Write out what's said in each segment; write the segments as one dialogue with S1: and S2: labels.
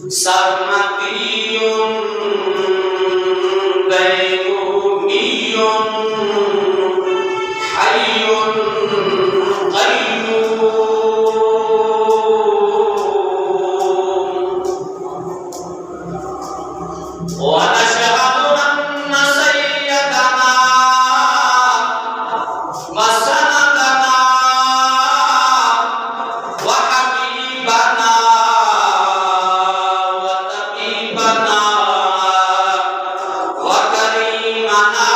S1: سرمدي بيومي حي قيوم ونشهد أن سيدنا وسندنا وحبيبنا وطبيبنا وكريمنا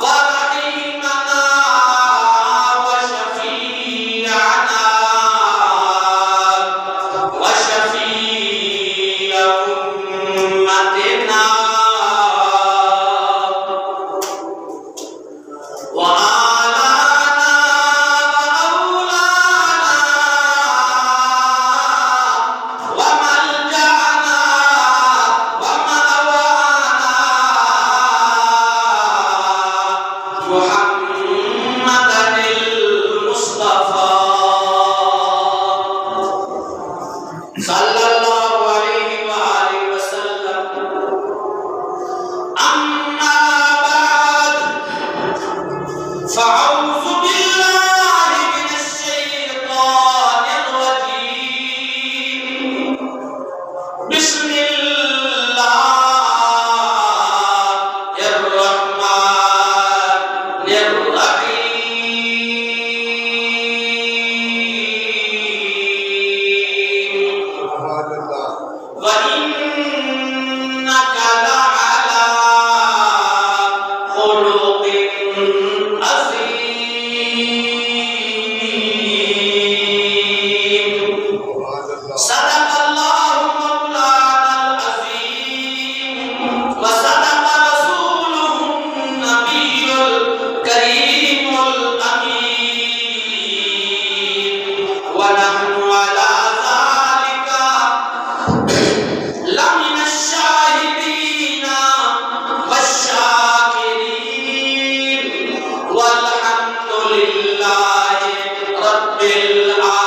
S1: ورحيمنا وشفيعنا وشفيع أمتنا وآلانا وأولانا وملجأنا ومأوانا محمدا المصطفى صلى الله عليه وآله وسلم. أما بعد فأعوذ بالله من الشيطان الرجيم. بسم الله الرحمن الرحيم. وإنك لعلى خلق عظيم. صدق الله مولانا العظيم وصدق رسوله النبي الكريم الأمين. ونحن على ذلك لمن الشاهدين والشاكرين والحمد لله رب العالمين.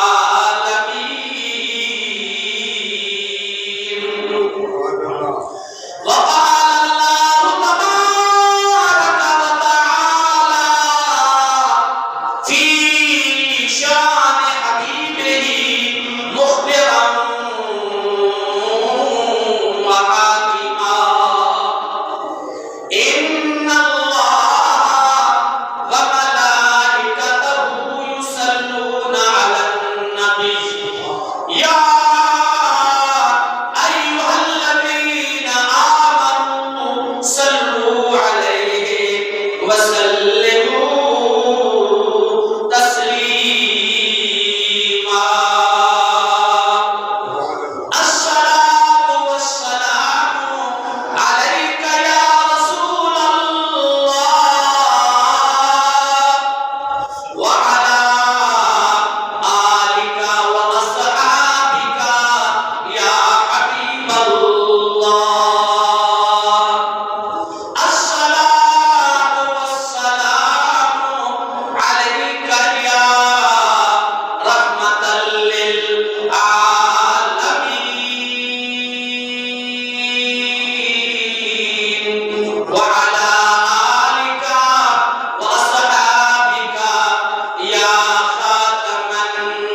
S1: وقال الله تبارك وتعالى في شان حبيبه مخبرا وحاكما: إن الله وملائكته يصلون على النبي يا أيها الذين آمنوا صلوا عليه وسلموا تسليما. الصلاة والسلام عليك يا رسول الله وعلى آلك وأصحابك يا حبيب الله. الصلاة والسلام عليك يا رحمة للعالمين وعلى آلك وأصحابك يا خاتم النبيين.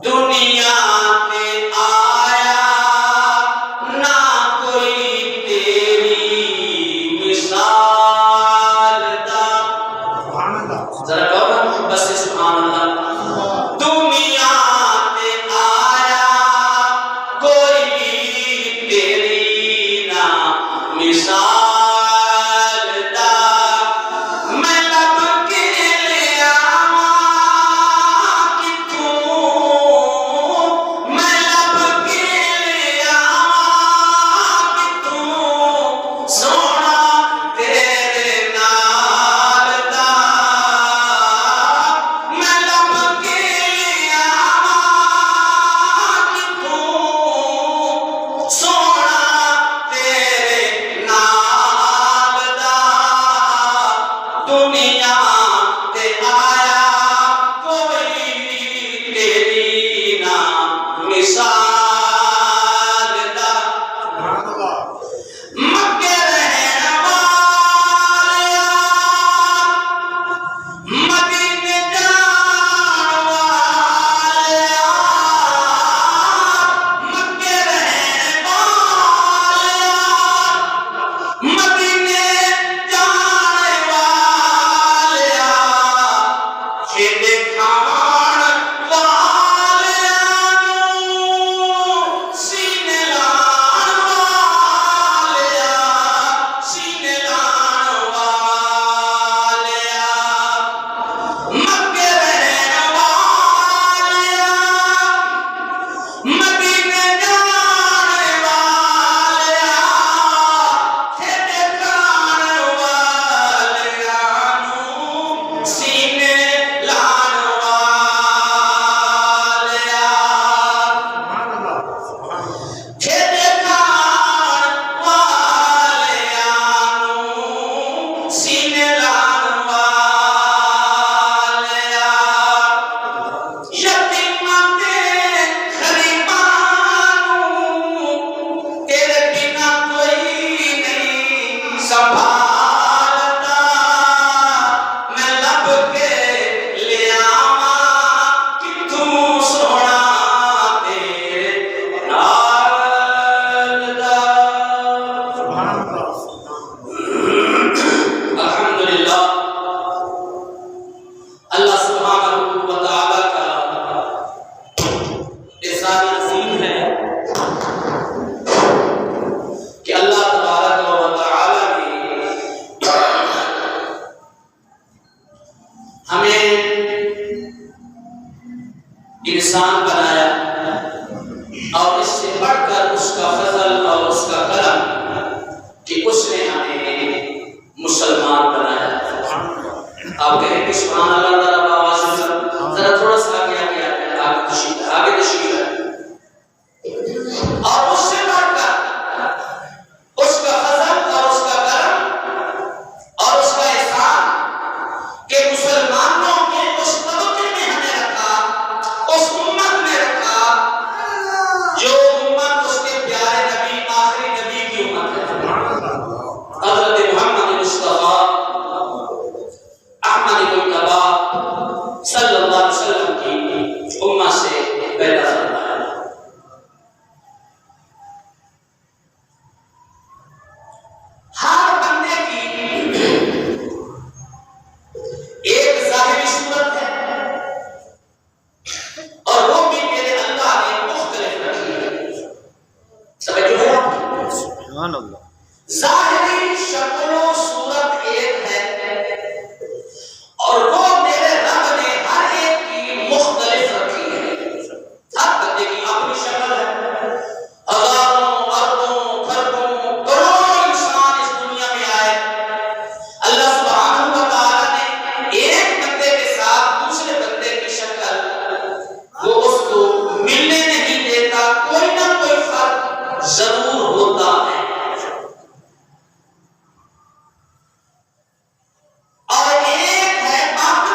S1: دنیا میں آیا نہ کوئی تیری مثال دا. ذرا کہو نا محبت سے سبحان اللہ. دنیا میں آیا کوئی تیری نہ مثال دا. میں لب کے لے آواں کتوں، میں لب کے لے آواں کتوں، سونا تیرے نال دا. میں لب کے لے آواں کتوں، سونا تیرے نال دا. دنیا ہمیں انسان بنایا اور اس سے بڑھ کر اس کا فضل اور اس کا کرم کہ اس نے ہمیں مسلمان بنایا۔ آپ کہیں کہ سبحان اللہ ذرا آواز سے ذرا تھوڑا سا آگے تشریف ہے اور اس سے بڑھ کر اس کا فضل اور اس کا کرم اور اس کا احسان کہ مسلمانوں کے اس طبقے میں ہمیں رکھا، اس امت میں رکھا جو امت اس کے پیارے نبی آخری نبی کی امت ہے، حضرت محمد مصطفیٰ احمد مجتبیٰ صلی اللہ علیہ وسلم کی امت سے پیدا فرمایا۔ ہر بندے کی ایک ظاہری صورت ہے اور وہ بھی میرے اللہ نے مختلف رکھی ہے۔ سمجھو ہے آپ؟
S2: سبحان اللہ۔
S1: ظاہری شکل و صورت ایک ہے اور وہ میرے رب نے ہر ایک کی مختلف رکھی ہے۔ ہر بندے کی اپنی شکل ہے۔ ہزاروں اربوں کھربوں کروڑوں انسان اس دنیا میں آئے، اللہ سبحانہ و تعالی نے ایک بندے کے ساتھ دوسرے بندے کی شکل وہ اس کو ملنے نہیں دیتا، کوئی نہ کوئی فرق ضرور ہوتا ہے۔ اور ایک ہے باقی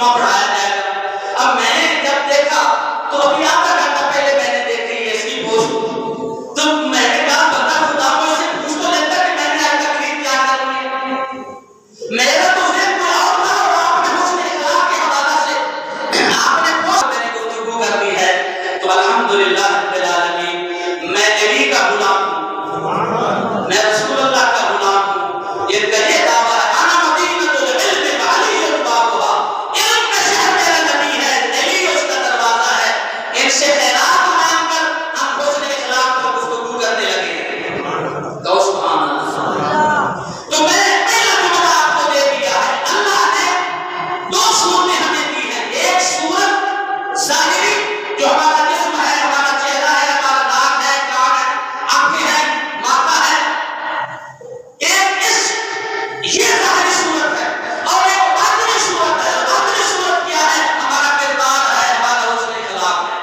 S1: جمعہ پڑھایا جائے گا. اب میں نے جب دیکھا تو ابھی آدھا گھنٹہ پہلے میں نے دیکھی اس کی پوسٹ, تو میں نے کہا بندہ خدا مجھ سے پوچھ تو لیتا کہ میں نے آج تقریر کیا کرنی ہے. میرا تو ذہن کوئی اور تھا, اور آپ نے حسن اخلاق کے حوالہ سے آپ نے پوسٹ میں نے گفتگو کر دی ہے. تو الحمدللہ رب العالمین, میں نبی کا غلام ہوں, میں رسول اللہ کا غلام ہوں. یہ کہے دعویٰ ہے انا مدینۃ العلم وعلی بابها, علم کا شہر میرا نبی ہے, نبی اس کا دروازہ ہے. ان سے خیرات مانگ کر ہم حسن اخلاق پر گفتگو کرنے لگے. تو سبحان اللہ. تو میں پہلا جملہ آپ کو دے دیا ہے, اللہ نے دو صورتیں ہمیں دی ہیں. ایک صورت ظاہری جو ہمارا جسم ہے, ہمارا چہرہ ہے, ہمارا ناک ہے, کان ہے, آنکھیں ہیں, ماتھا ہے. ایک یہ ظاہری صورت ہے, اور ایک باطنی صورت ہے. باطنی صورت کیا ہے؟ ہمارا کردار ہے, ہمارا حسن اخلاق ہے.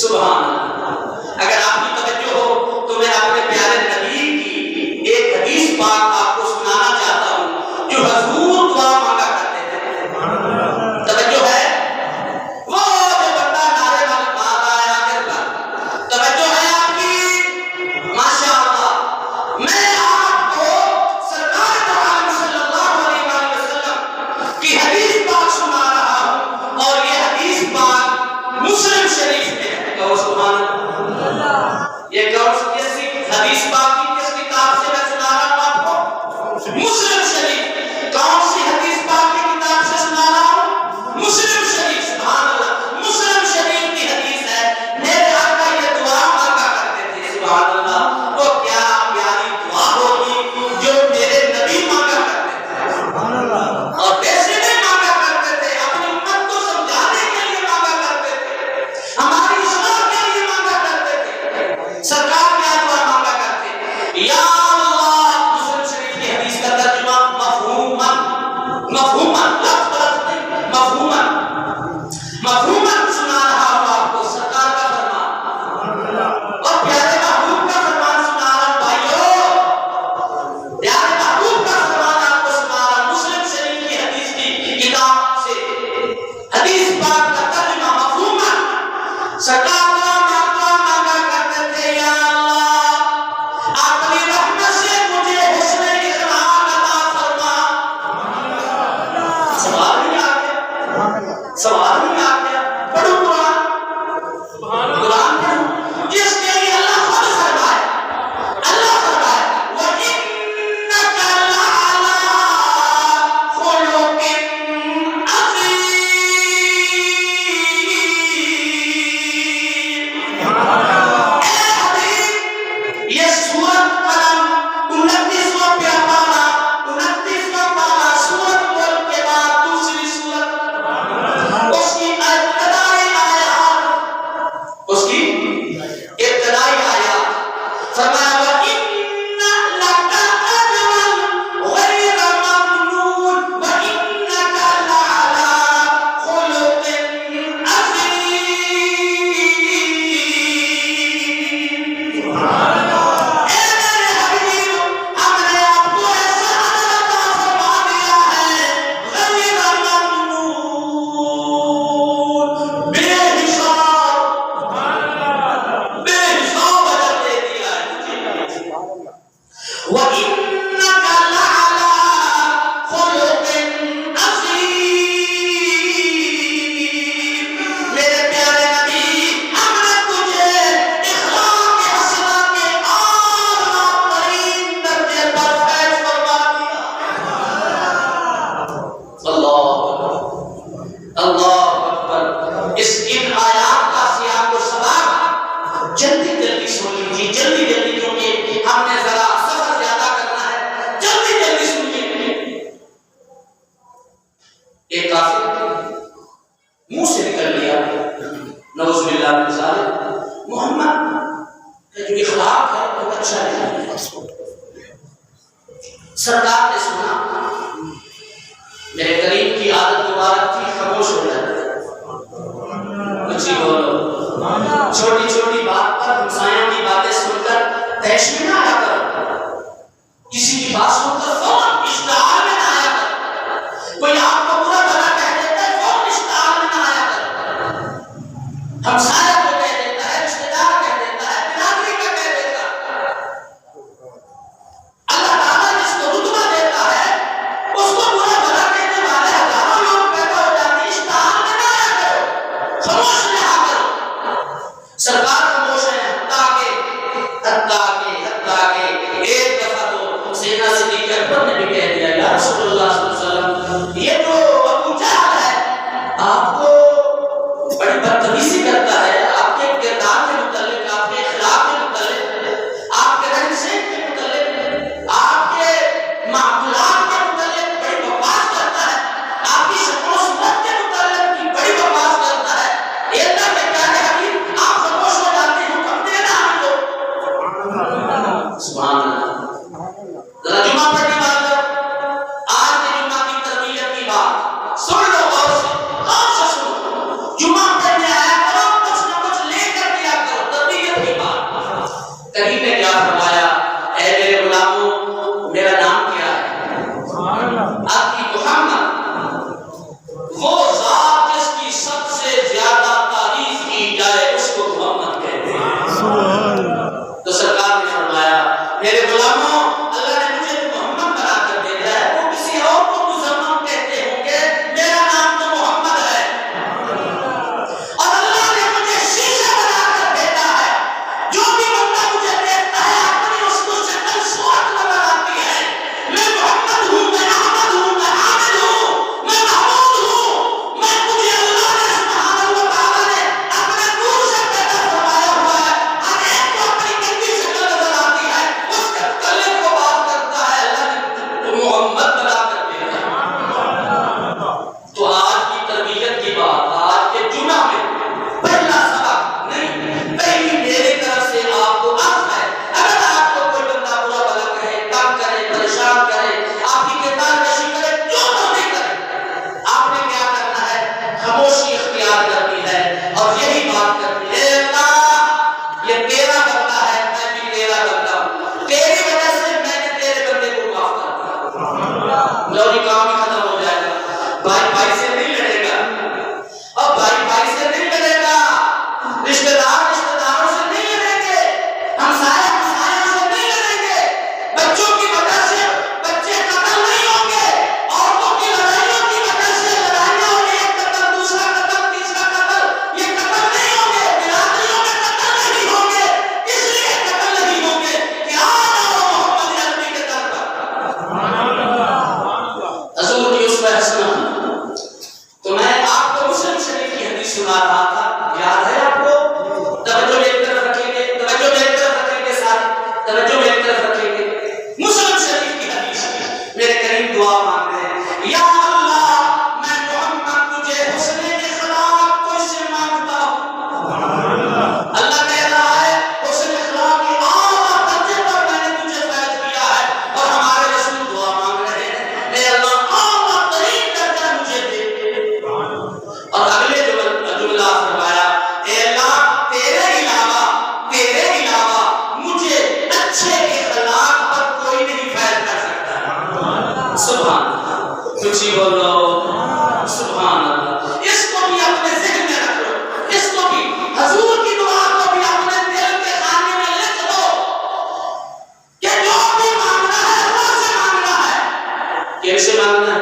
S1: سبحان اللہ. اگر آپ کی توجہ ہو تو میں اپنے پیارے نبی کی ایک حدیث پاک آپ کو سنانا چاہتا ہوں جو حضور دعا مانگا کرتے تھے. توجہ ہے؟ وہ جو بندہ نعرے والا بات آیا آخر پر, توجہ ہے آپ کی؟ ماشاء اللہ. میں آپ کو سرکار دو عالم صلی اللہ علیہ وسلم کی حدیث پاک سنا رہا ہوں, اور یہ حدیث پاک مسلم شریف میں ہے. کہو سبحان اللہ. یہ کون سی حدیث پاک کی کس کتاب سے میں سنا رہا ہوں آپ کو؟ مسلم شریف. کون سی حدیث پاک کی کتاب سے سنا رہا ہوں؟ مسلم شریف. سبحان اللہ. مسلم شریف کی حدیث ہے. میرے آقا یہ دعا مانگا کرتے تھے. سبحان اللہ. وہ کیا پیاری دعا ہوگی جو میرے نبی مانگا کرتے تھے, اور ویسے نہیں مانگا کرتے تھے, اپنی امت کو سمجھانے کے لیے مانگا کرتے تھے, ہماری اصلاح کے لیے مانگا کرتے تھے. سرکار کیا دعا مانگا کرتے؟ یا اللہ. مسلم شریف کی حدیث کا ترجمہ مفہوماً, مفہوماً, لفظ غلط نہیں, مفہوماً, مفہوماً سنا رہا ہوں آپ کو سرکار کا فرمان, اور پیارے محبوب کا فرمان سنا رہا ہوں بھائیو. پیارے محبوب کا فرمان آپ کو سنا رہا ہوں مسلم شریف کی حدیث کی کتاب سے. حدیث پاک کا ترجمہ مفہوماً. سرکار دعا مانگا کرتے تھے, یا اللہ اپنی رحمت سے مجھے حسن اخلاق عطا فرما. سوال نہیں آ گیا؟ سوال نہیں آ گیا؟ پڑھو قرآن, قرآن پڑھو جس کے لیے اللہ خود فرمائے, اللہ فرمائے وَإِنَّكَ لَعَلَىٰ خُلُقٍ عَظِيمٍ. اے حبیب, یہ سورت قلم 29واں پیغامہ, 29واں پارہ, سورت ملک کے بعد دوسری سورت, اس کی ابتدائی آیات, اس کی ابتدائی آیات فرمایا وَإِنَّ لَكَ أَجْرًا غَيْرَ مَمْنُونٍ وَإِنَّكَ لَعَلَىٰ خُلُقٍ عَظِيمٍ. اے میرے حبیب, ہم نے آپ کو ایسا اجر عطا فرما دیا ہے غیر ممنون, بے حساب, بے حساب اجر دے دیا ہے مجھے. وَإِنَّكَ لَعَلَىٰ خُلُقٍ عَظِيمٍ. میرے پیارے نبی, ہم نے تجھے اخلاق حسنہ کے اعلیٰ ترین درجے پر فیض فرما دیا. اللہ اللہ اکبر. ان آیات کا سیاق و سباق جلدی جلدی سن لیجیے, جلدی جلدی, کیونکہ ہم نے ذرا سفر زیادہ کرنا ہے. جلدی جلدی سنیے. ایک کافر منہ سے نکل گیا, نعوذ باللہ من ذالک, محمد کا جو اخلاق ہے وہ اچھا نہیں ہے. سرکار نے سنا, میرے کریم کی عادت مبارک تھی خاموش ہو جانا. کچھ ہی بولو. چھوٹی چھوٹی بات پر ہمسایوں کی باتیں سن کر تیش میں نہ آیا کرو, کسی کی بات سن کر فوراً اشتعال میں نہ آیا کرو. کوئی آپ کو برا بھلا کہہ دے آپ کو بڑی بدتمیزی کرتا ہے، آپ کے کردار کے متعلق، آپ کے اخلاق کے متعلق، آپ کے رہن سہن کے متعلق، آپ کے معاملات کے متعلق بڑی بکواس کرتا ہے، آپ کی شکل و صورت کے متعلق بھی بڑی بکواس کرتا ہے. یہ اللہ کے پیارے حبیب آپ خاموش ہو جاتے ہیں، حکم دینا ہم کو. سبحان اللہ. ذرا جمعہ پڑھنے والوں، آج کے جمعہ کی تربیت کی بات سن لو غور سے، غور سے سنو. جمعہ پڑھنے آیا کرو، کچھ نہ کچھ لے کر دیا کرو، تربیت کی بات. کبھی نے کیا فرمایا، اے میرے غلاموں میرا نام کیا ہے؟ آپ کی محمد. وہ ذات جس کی سب سے زیادہ تعریف کی جائے اس کو محمد کہتے ہیں. تو سرکار نے فرمایا میرے غلاموں اللہ نے مجھے محمد بنا کر بھیجا ہے، وہ کسی اور کو مزمم کہتے ہوں گے، میرا نام تو محمد ہے. اور اللہ نے مجھے شیشہ بنا کر بھیجا ہے، جو بھی بندہ مجھے دیکھتا ہے اپنی اس کو شکل صورت نظر آتی ہے. میں محمد ہوں، میں احمد ہوں، میں حامد ہوں، میں محمود ہوں. میں مجھے اللہ نے سبحانہ و تعالیٰ نے اپنے نور سے پیدا فرمایا ہوا ہے. ہر ایک کو اپنی گندی شکل نظر آتی ہے، اس کے گلے کو بات کرتا ہے، اللہ نے محمد بنا کر بھیجا. تو آج کی تربیت کی بات، آج کے جمعہ میں پہلا سبق نہیں، پہلی میری طرف سے آپ کو عرض ہے، اگر آپ کو کوئی بندہ برا بھلا کہے، تنگ کرے، پریشان کرے، آپ کی کردار کشی کرے، جو مرضی کرے، آپ نے کیا کرنا ہے؟ خاموشی اختیار کرنی ہے اور یہی بات کرنی ہے، اے اللہ یہ تیرا بندہ ہے، میں بھی تیرا بندہ ہوں، تیری وجہ سے میں نے تیرے بندے کو معاف کر دیا. لو جی کام بھی ختم ہو جائے گا. بھائی بھائی سے نہیں لڑے گا، اور بھائی بھائی سے نہیں لڑے گا، رشتہ دار رشتہ داروں سے نہیں لڑیں گے، ہمسائے ہمسایوں سے نہیں لڑیں گے، بچوں کی وجہ سے بچے قتل نہیں ہوں گے، عورتوں کی لڑائیوں کی وجہ سے لڑائیاں ہوں گی، ایک قتل دوسرا قتل تیسرا قتل، یہ قتل نہیں ہوں گے، برادریوں میں قتل نہیں ہوں گے. اس لیے قتل نہیں ہوں گے کہ آج آؤ محمد عربی کے در پر. حضور کی اسوہ حسنہ. تو میں آپ کو مسلم شریف کی حدیث سنا رہا تھا، یاد ہے آپ کو؟ توجہ میری طرف رکھیں گے، توجہ میری طرف رکھیں گے، سارے توجہ میری طرف رکھیں گے. مسلم شریف کی حدیث میرے کریم دعا مانگ رہے ہیں، یا اللہ میں محمد تجھے حسن اخلاق کو اس سے مانگتا ہوں. اللہ کہہ رہا ہے حسن اخلاق کی اعلیٰ درجے پر میں نے تجھے فیض کیا ہے، اور ہمارے رسول دعا مانگ رہے ہیں، اے اللہ اعلیٰ ترین درجہ مجھے دے. اور اگلے جملہ فرمایا، اے اللہ تیرے علاوہ مجھے اچھے اخلاق پر کوئی نہیں فیض کر سکتا. سبحان اللہ. کچھ بولو سبحان اللہ. اس کو بھی اپنے ذہن میں رکھ لو، اس کو بھی حضور کی دعا کو بھی اپنے دل کے خانے میں لکھ دو کہ جو بھی مانگنا ہے اللہ سے مانگنا ہے. کس سے مانگنا ہے؟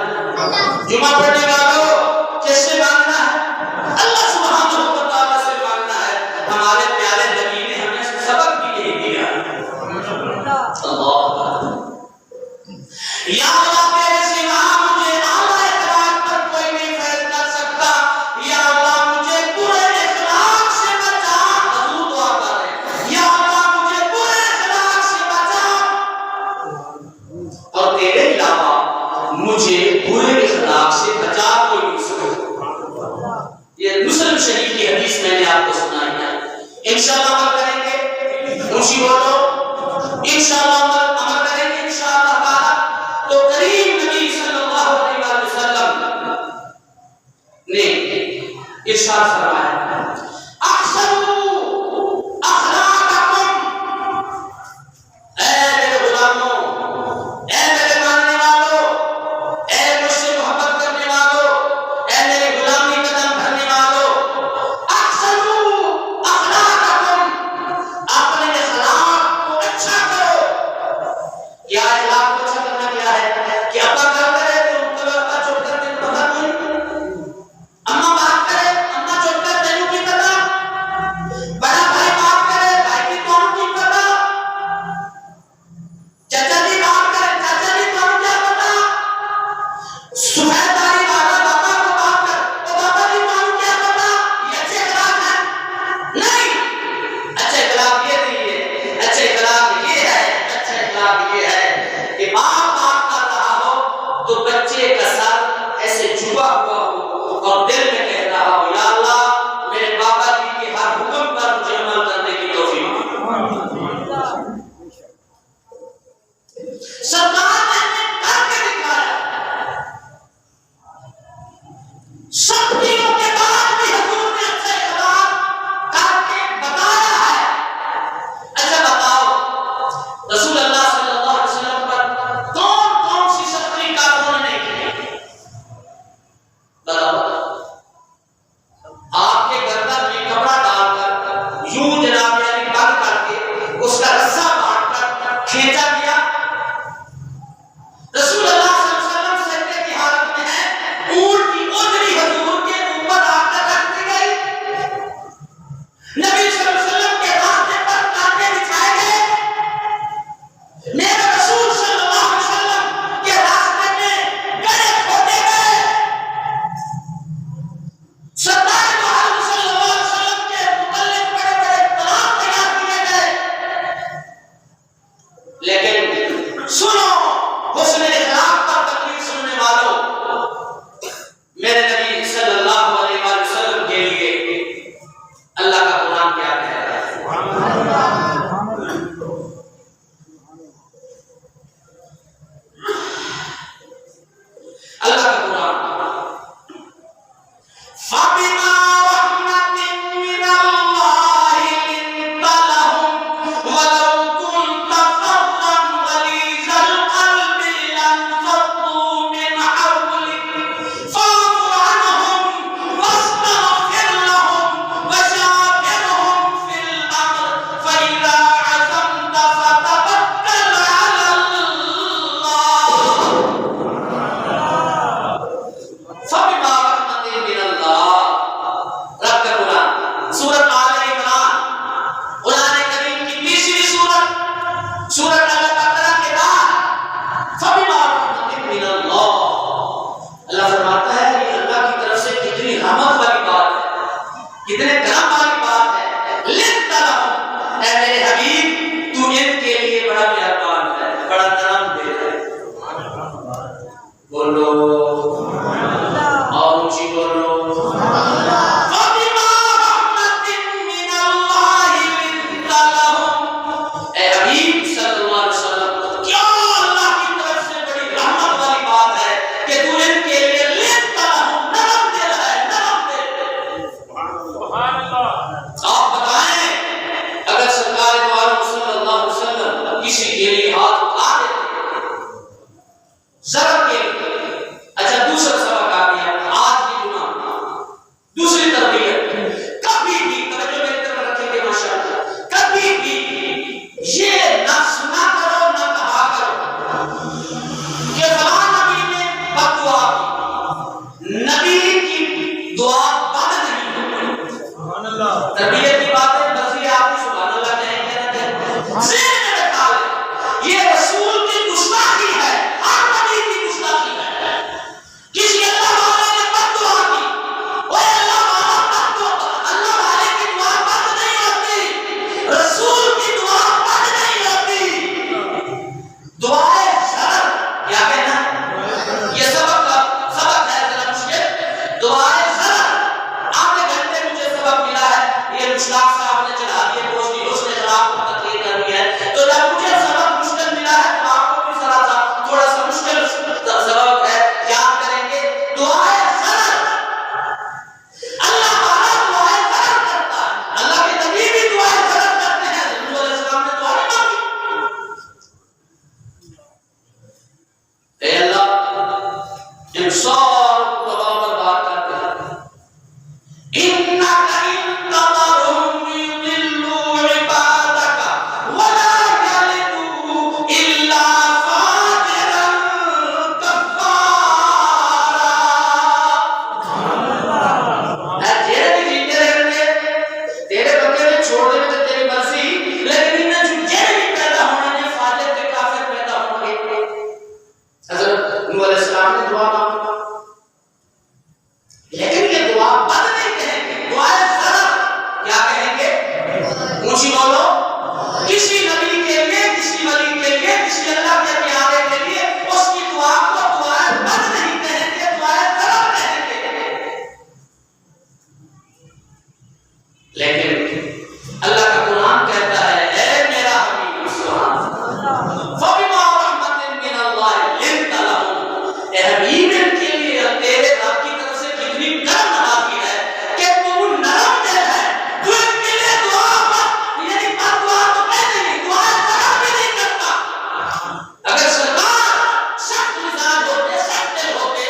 S1: جمعہ پڑھنے والوں کس سے مانگنا ہے؟ اللہ سبحانہ و تعالیٰ سے مانگنا ہے. ہمارے پیارے نبی نے ہمیں سبق بھی یہی دیا. اللہ یا اللہ تیرے سوا مجھے اعلیٰ اخلاق پر کوئی نہیں فیض کر سکتا. یا اللہ مجھے برے اخلاق سے بچا. حضور دعا کر رہے ہیں، یا اللہ مجھے برے اخلاق سے بچا، اور تیرے علاوہ مجھے برے اخلاق سے بچا کوئی نہیں سکتا. یہ مسلم شریف کی حدیث میں نے آپ کو سنائی ہے. انشاءاللہ عمل کریں گے، اونچی بولو، انشاءاللہ عمل کریں گے انشاءاللہ تعالی. تو کریم نبی صلی اللہ علیہ وسلم نے ارشاد فرمایا، احسنوا اخلاقکم. اے میرے غلاموں، اے میرے ماننے والوں، اے مجھ سے محبت کرنے والوں، اے میرے غلامی قدم بھرنے والوں، احسنوا اخلاقکم. اپنے اخلاق کو اچھا کرو. کیا اخلاق کو اچھا کرنا کیا ہے؟ کہ ابا گھر کرے تو ابا چپ کر کے بغیر ہوئی، اما بات کرے اما چپ کر دے فَبِمَا رَحْمَةٍ مِّنَ اللَّهِ لِنتَ لَهُمْ وَلَوْ كُنتَ فَظًّا غَلِيظَ الْقَلْبِ لَانفَضُّوا مِنْ حَوْلِكَ فَاعْفُ عَنْهُمْ وَاسْتَغْفِرْ لَهُمْ وَشَاوِرْهُم فِي الْأَمْرِ فَإِذَا عَزَمْتَ فَتَوَكَّلْ عَلَى اللَّهِ. فَبِمَا رَحْمَةٍ مِّنَ اللَّهِ، رب کا قرآن، سورۃ آل عمران، قرآن کریم کی تیسری سورت، سورۃ البقرہ کے بعد فَبِمَا رَحْمَةٍ مِّنَ اللَّهِ، اللہ فرماتا ہے یہ اللہ کی طرف سے کتنی رحمت والی بات ہے، کتنے کرم والی بات ہے. لِنتَ لَهُمْ، اے میرے حبیب تو ان کے لیے بڑا مہربان ہے، بڑا کرم دے ہے. بولو اور اونچی بولو. فَبِمَا رَحْمَةٍ مِّنَ اللَّهِ لِنتَ لَهُمْ، اے حبیب صلی اللہ علیہ وسلم کیا اللہ کی طرف سے بڑی رحمت والی بات ہے کہ تو ان کے لیے لنت لہم نرم دل ہے، نرم دل. آپ بتائیں اگر سرکار دو عالم صلی اللہ علیہ وسلم کسی کے لیے ہاتھ اٹھا دیتے ضرب کے لیے. اچھا دوسرا سبق آ گیا آج کی جمعہ، دوسری تربیت. کبھی بھی توجہ میری طرف رکھیں گے ماشاءاللہ، کبھی بھی یہ نفس نہ کرو نہ کہا کرو کہ فلاں نبی نے بد دعا کی، نبی کی دعا بد نہیں ہے. تربیت کی باتیں بس یہ آپ کی سبحان اللہ کہیں گے نہ کہیں، ذہن میں رکھا لیں یہ رسول کی گستاخی ہے، ہر نبی کی گستاخی ہے. کسی اللہ والے نے بد دعا کی، وہ اللہ والا بد دعا، اللہ والے کی دعا بد نہیں ہوتی، رسول کی دعا بد نہیں ہوتی. دعائے زر کیا کہنا ہے؟ یہ سبق ہے ذرا مشکل. دعائے زر آدھے گھنٹے مجھے سبق ملا ہے، یہ مشتاق صاحب نے چڑھا دیے پوسٹی، اس نے ذرا آپ کو تقریر کرنی ہے. تو جب مجھے سبق مشکل ملا ہے تو آپ کو بھی ذرا سا تھوڑا سا مشکل سبق ہے، یاد کریں گے. دعائے زر، اللہ تعالیٰ دعائے زر کرتا ہے، اللہ کے نبی بھی دعائے زر کرتے ہیں. حضور علیہ السلام نے دعا نہیں مانگی. اے اللہ ان سب کو تباہ و برباد کر دے. إِنَّكَ إِن تَذَرْهُمْ يُضِلُّوا عِبَادَكَ وَلَا يَلِدُوا إِلَّا فَاجِرًا كَفَّارًا. اے تیرے بھی جیتے رہنے دے، تیرے بندے نے چھوڑ دے تو تیری مرضی، لیکن انہیں جھوٹے بھی پیدا ہونے نے فاجر کے کافر پیدا ہوں گے. حضرت نوح علیہ السلام نے دعا مانگی، لیکن یہ دعا بد نہیں کہیں گے، دعائے زر کیا کہیں گے؟ اونچی بولو. کسی نبی کے لیے، کسی ولی کے لیے، کسی اللہ کے پیارے کے لیے اس کی دعا کو دعائے بد نہیں کہیں گے، دعائے زر کہیں گے. لیکن اللہ کا قرآن کہتا ہے اے میرا حبیب سبحان اللہ، فَبِمَا رَحْمَةٍ مِّنَ اللَّهِ لِنتَ لَهُمْ، اے حبیب ان کے لیے تیرے رب کی طرف سے کتنی کرم نوازی ہے کہ تو نرم دل ہے، تو ان کے لیے دعا بد، یعنی بد دعا تو پہلے نہیں، دعا زر بھی نہیں کرتا. اگر سرکار سخت مزاج ہوتے، سخت دل ہوتے،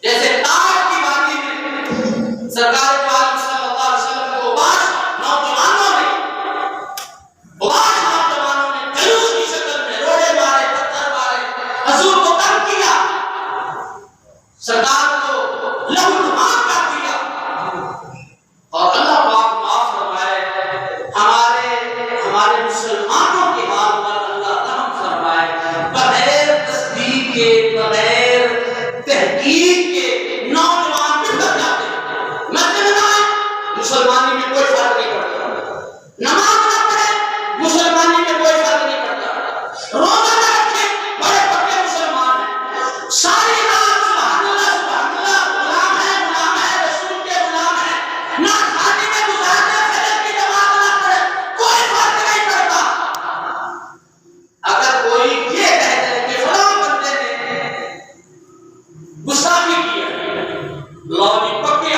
S1: جیسے تاج کی وادی میں سرکار دو عالم صلی اللہ علیہ وسلم کو بعض نوجوانوں نے جلوس کی شکل میں روڑے مارے، پتھر مارے، حضور کو تنگ کیا، سرکار کو لہو لہان کر دیا، اور اللہ پاک معاف فرمائے ہمارے مسلمانوں کے حال پر اللہ رحم فرمائے. بغیر تصدیق کے، بغیر تحقیق کے نوجوان بگڑ جاتے ہیں. مسجد میں آئے مسلمانی میں کوئی فرق نہیں پڑتا، نماز نہ پڑھے مسلمانی میں کوئی فرق نہیں پڑتا، روزہ نہ رکھے بڑے پکے مسلمان ہیں، ساری رات سبحان اللہ غلام ہے رسول کے غلام ہے، نہ کھانے میں گزارنے فجر کی نماز نہ پڑھے، کوئی فرق نہیں پڑتا. اگر کوئی یہ کہہ دے کہ فلاں بندے نے گستاخی کی ہے، اللہ کی پکی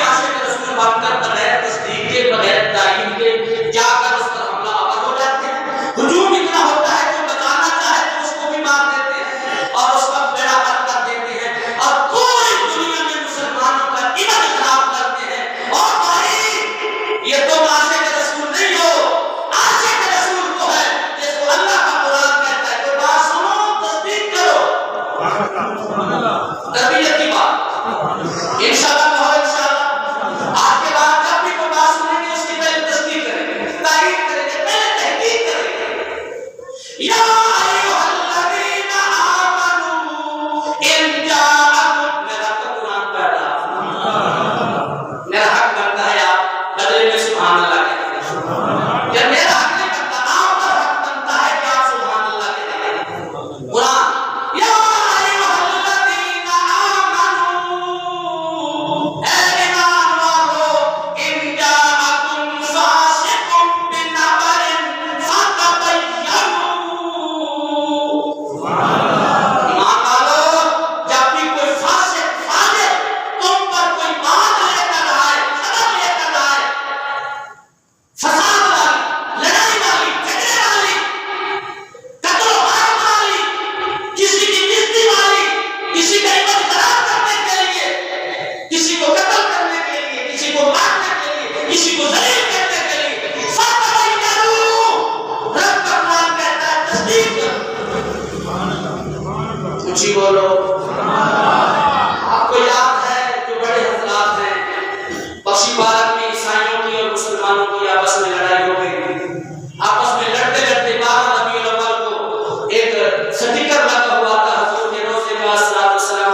S1: بولو آپ کو یاد ہے جو بڑے حضرات ہیں بخشی پارک میں عیسائیوں کی اور مسلمانوں کی آپس میں لڑائی ہو گئی، آپس میں لڑتے لڑتے 12 ربیع الاول کو ایک سٹیکر لگا ہوا تھا حضور کے روزے میں الصلوۃ والسلام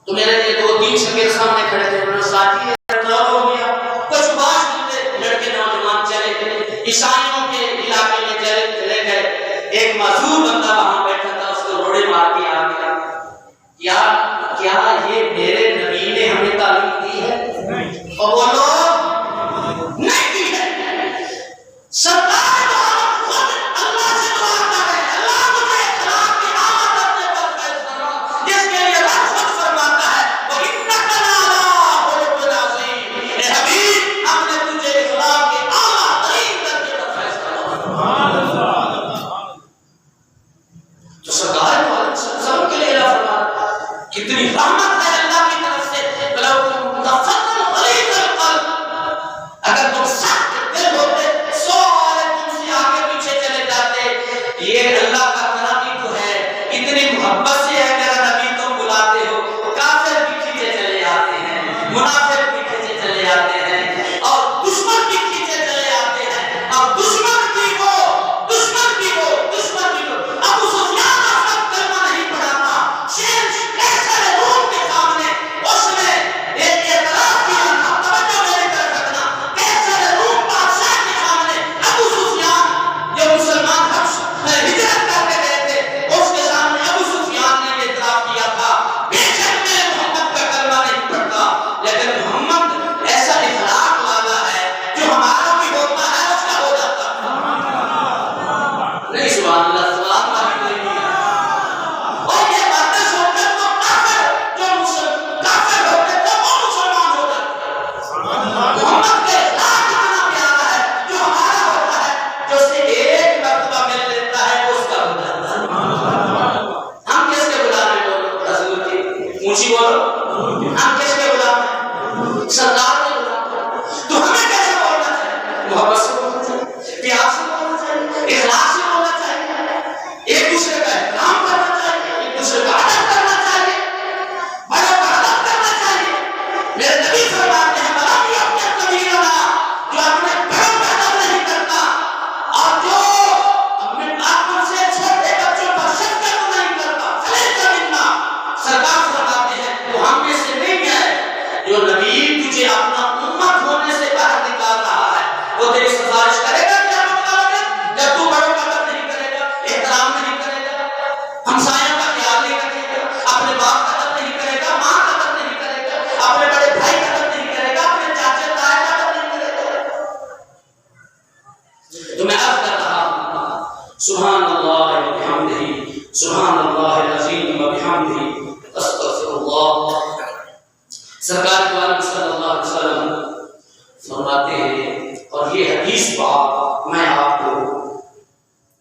S1: تو میرے لیے 2-3 شاگرد سامنے کھڑے تھے، انہوں نے ساتھی اطلاع ہو گیا، کچھ باش ملتے لڑکے نوجوان چلے گئے عیسائیوں کے علاقے میں چلے گئے، ایک معذور بندہ وہاں بیٹھا تھا، اس کو روڑے مار کے آ گیا، کیا یہ میرے نبی نے ہمیں تعلیم دی ہے؟ اور بولو نہیں دی ہے۔ سرکار کتنی رحمت ہے اللہ کی طرف سے، اگر تم سخت دل ہوتے 100 عورت تم سے آگے پیچھے چلے جاتے، یہ اللہ کا کرم ہی تو ہے، اتنی محبت سے ہے میرا نبی تم بلاتے ہو، کافر بھی کھینچے چلے آتے ہیں، منافق بھی کھینچے چلے آتے ہیں، اور دشمن بھی کھینچے چلے آتے ہیں، اور دشمن بھی وہ ابو سفیان کا کلمہ نہیں پڑھا تھا، شیر روم کے سامنے اس نے ایک اعتراف کیا تھا، توجہ میری طرف رکھنا، کیسر روم بادشاہ کے سامنے ابو سفیان جو مسلمان ہجرت کر کے گئے تھے، اس کے سامنے ابو سفیان نے اعتراف کیا تھا، بے شک میں محمد کا کلمہ نہیں پڑھتا، لیکن محمد ایسا اخلاق والا ہے جو ہمارا بھی ہوتا ہے اس کا ہو جاتا نہیں۔ سبحان اللہ، سبحان اللہ۔ ہم کس کے غلام ہیں؟ سرکار کے غلام ہیں۔ تو ہمیں کیسے بولنا چاہیے؟ محبت سے بولنا چاہیے، پیار سے بولنا چاہیے، اخلاص سے بولنا چاہیے، ایک دوسرے کا احترام کرنا چاہیے، ایک دوسرے کا ادب کرنا چاہیے، بڑوں کا ادب کرنا چاہیے۔ میرے نبی فرماتے ہیں جو اپنے بڑوں کا ادب نہیں کرتا اور جو اپنے آپ سے چھوٹے بچوں پر شفقت نہیں کرتا، سرکار فرماتے ہیں وہ ہم میں سے نہیں ہے۔ جو نبی تجھے اپنا امت ہونے سے باہر نکال رہا ہے، وہ تیری سفارش کرے گا جب تو بڑوں کا ادب نہیں کرے گا، احترام نہیں کرے گا، ہمسایوں کا خیال نہیں رکھے گا، اپنے باپ کا ادب نہیں کرے گا، ماں کا ادب نہیں کرے گا، اپنے بڑے بھائی کا ادب نہیں کرے گا، اپنے چاچے تائے کا ادب نہیں کرے گا۔ تو میں عرض کر رہا ہوں سبحان اللہ و بحمدہ، سبحان اللہ العظیم و بحمدہ، استغفر اللہ۔ سرکار کے عالم صلی اللہ علیہ وسلم فرماتے ہیں، اور یہ حدیث پاک میں آپ کو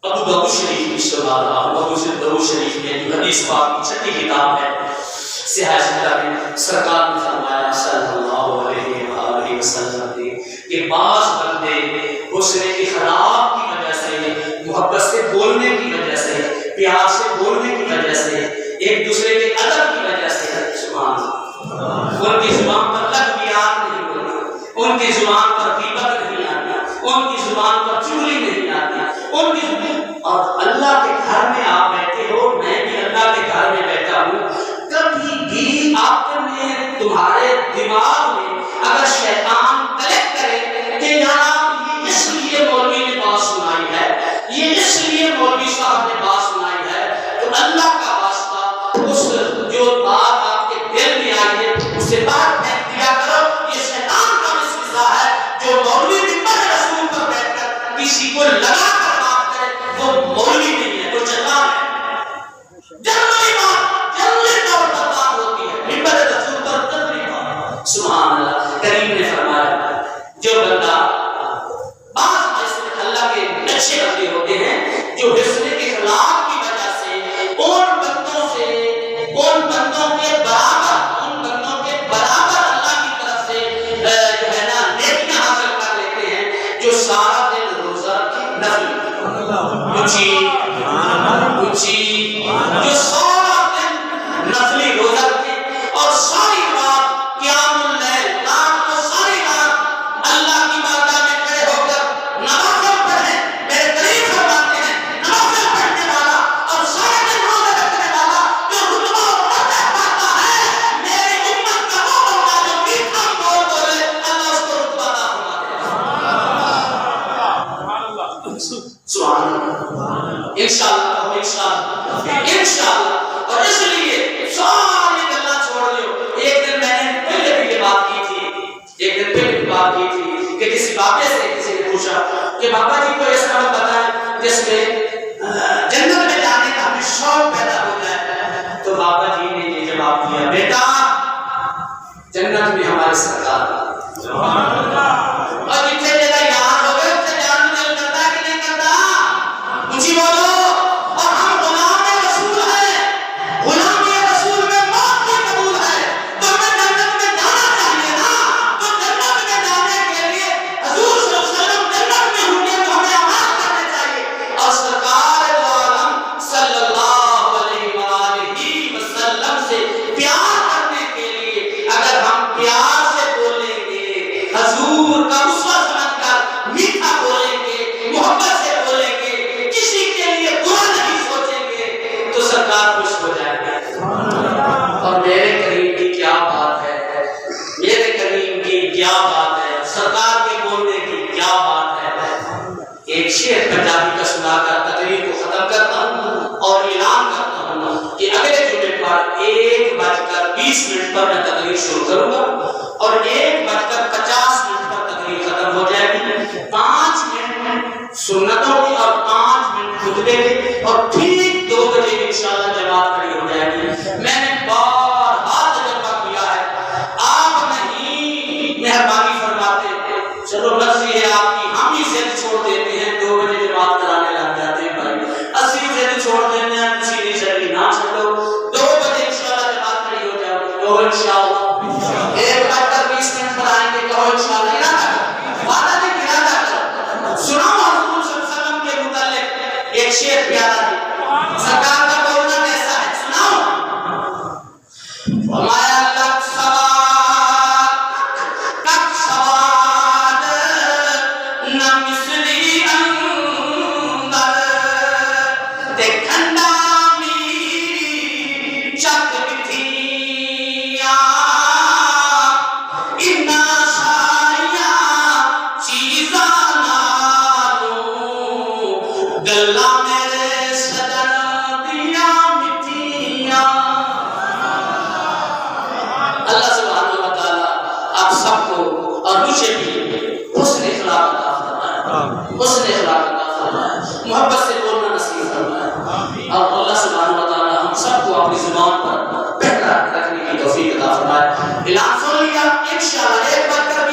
S1: ابو داؤد شریف میں سنا رہا ہوں، ابو داؤد شریف میں جو حدیث پاک کی چھٹی کتاب ہے سیاہ ستہ میں سرکار نے فرمایا صلی اللہ علیہ وآلہ وسلم کہ بعض بندے حسن اخلاق کی وجہ سے، محبت سے بولنے کی وجہ سے، پیار سے بولنے کی وجہ سے، ایک دوسرے کے ادب کی وجہ سے، سبحان اللہ، ان کی زبان پر لغویات نہیں بولتی، ان کی زبان پر غیبت نہیں آتی، ان کی زبان پر چغلی نہیں آتی، ان کی اور اللہ کے گھر میں آپ بیٹھے ہو، میں بھی اللہ کے گھر میں بیٹھا ہوں، کبھی بھی آپ نے تمہارے دماغ میں اگر شیطان کلیکٹ کرے کہ جناب یہ اس لیے مولوی نے بات سنائی ہے، یہ اس لیے مولوی صاحب نے بات سنائی ہے، تو اللہ کا واسطہ اس جو بات آپ کے دل میں آئی ہے اسے باہر پھینک دیا کرو۔ یہ شیطان کا وسوسہ ہے جو مولوی ممبر رسول پر بیٹھ کر کسی کو لگا کر بات کرے، وہ مولوی نہیں ہے، وہ شیطان ہے۔ جنرلی طور پر بات ہوتی ہے ممبر رسول پر، جنرلی بات، سبحان اللہ۔ کریم اچھے بندے ہوتے ہیں جو حسن اخلاق کی وجہ سے ان بندوں کے برابر اللہ کی طرف سے جو ہے نا نیکیاں حاصل کر لیتے ہیں، جو سارا دن روزہ رکھے نفل جو سارا دن نفلی روزہ رکھے اور ساری رات قیام اللیل، رات کو ساری رات اللہ کی بارگاہ میں کھڑے ہو کر نوافل پڑھیں۔ میرے قریب فرماتے ہیں نوافل پڑھنے والا اور سارے دن روزہ رکھنے والا جو رتبہ اور مرتبہ پاتا ہے، میری امت کا وہ بندہ جو میٹھا بول بولے اللہ اس کو رتبہ عطا فرماتے ہیں۔ سبحان اللہ، انشاءاللہ اور اس لیے ساری گلا چھوڑ دیو۔ ایک دن میں نے پہلے بھی یہ بات کی تھی کہ کسی بابے سے کسی نے پوچھا کہ بابا جی کو ایسا عمل بتائیں جس میں جنت میں جانے کا ہمیں شوق پیدا ہو جائے، تو بابا جی نے یہ جواب دیا، بیٹا جنت میں ہمارے سرکار اور جتنے جگہ یار ہو گئے اتنے جان دل کرتا کہ نہیں کرتا؟ اونچی بولو۔ اور ہم غلام رسول ہیں، غلام رسول میں موت بھی قبول ہے، تو ہمیں جنت میں جانا چاہیے نا۔ تو جنت میں جانے کے لیے حضور صلی اللہ علیہ وسلم جنت میں ہوں گے تو ہمیں اعمال کرنے چاہیے، اور سرکار دو عالم صلی اللہ علیہ وآلہ وسلم سے پیار کرنے کے لیے اگر ہم پیار سے بولیں گے، حضور کا اسوہ سمجھ کر میٹھا بولیں گے، محبت سے بولیں گے، کسی کے لیے برا نہیں سوچیں گے، تو سرکار خوش ہو جائیں گے۔ اور میرے کریم کی کیا بات ہے، میرے کریم کی کیا بات ہے، سرکار کے بولنے کی کیا بات ہے۔ ایک شعر پنجابی کا سنا کر تقریر کو ختم کرتا ہوں اور اعلان کرتا ہوں کہ اگلے جمعے پر 1:20 پر میں تقریر شروع کروں گا اور 1:50 پر تقریر ختم ہو جائے گی۔ 5 منٹ سنتوں کی اور 5 منٹ خطبے کی، اور ٹھیک 2 بجے انشاءاللہ جماعت کھڑی ہو جائے گی۔ میں نے بارہا تجربہ کیا ہے، آپ نہیں مہربانی فرماتے، چلو مرضی ہے آپ کی، ہم ہی ضد چھوڑ دیتے ہیں، 2 بجے جماعت کرانے لگ جاتے ہیں بھائی، اسی ضد چھوڑ دیتے ہیں، کسی نہیں چلی نہ چھوڑو، 2 بجے انشاءاللہ جماعت کھڑی ہو جائے گی، تو انشاءاللہ 1:20 پر آئیں گے، کہو انشاءاللہ، ارادہ کرو، وعدہ نہیں ارادہ کرو۔ سناؤ حضور صلی اللہ علیہ وسلم کے متعلق ایک شعر پیارا ہے، سرکار کا بولنا کیسا ہے، سناؤ۔ فرمایا کک سواد نہ مصری اندر تے کھنڈا میری چک بتھیا انا ساریاں چیزاں نالوں گلا میرے سجن دیا مٹھیاں۔ اللہ سبحانہ و تعالی آپ سب کو اور مجھے بھی حسن اخلاق عطا فرمائے، محبت سے بولنا نصیب فرمائے، اور اللہ سبحانہ و تعالی ہم سب کو اپنی زبان پر بہتر رکھنے کی توفیق عطا فرمائے۔ اعلان سن لیا، انشاءاللہ 1:20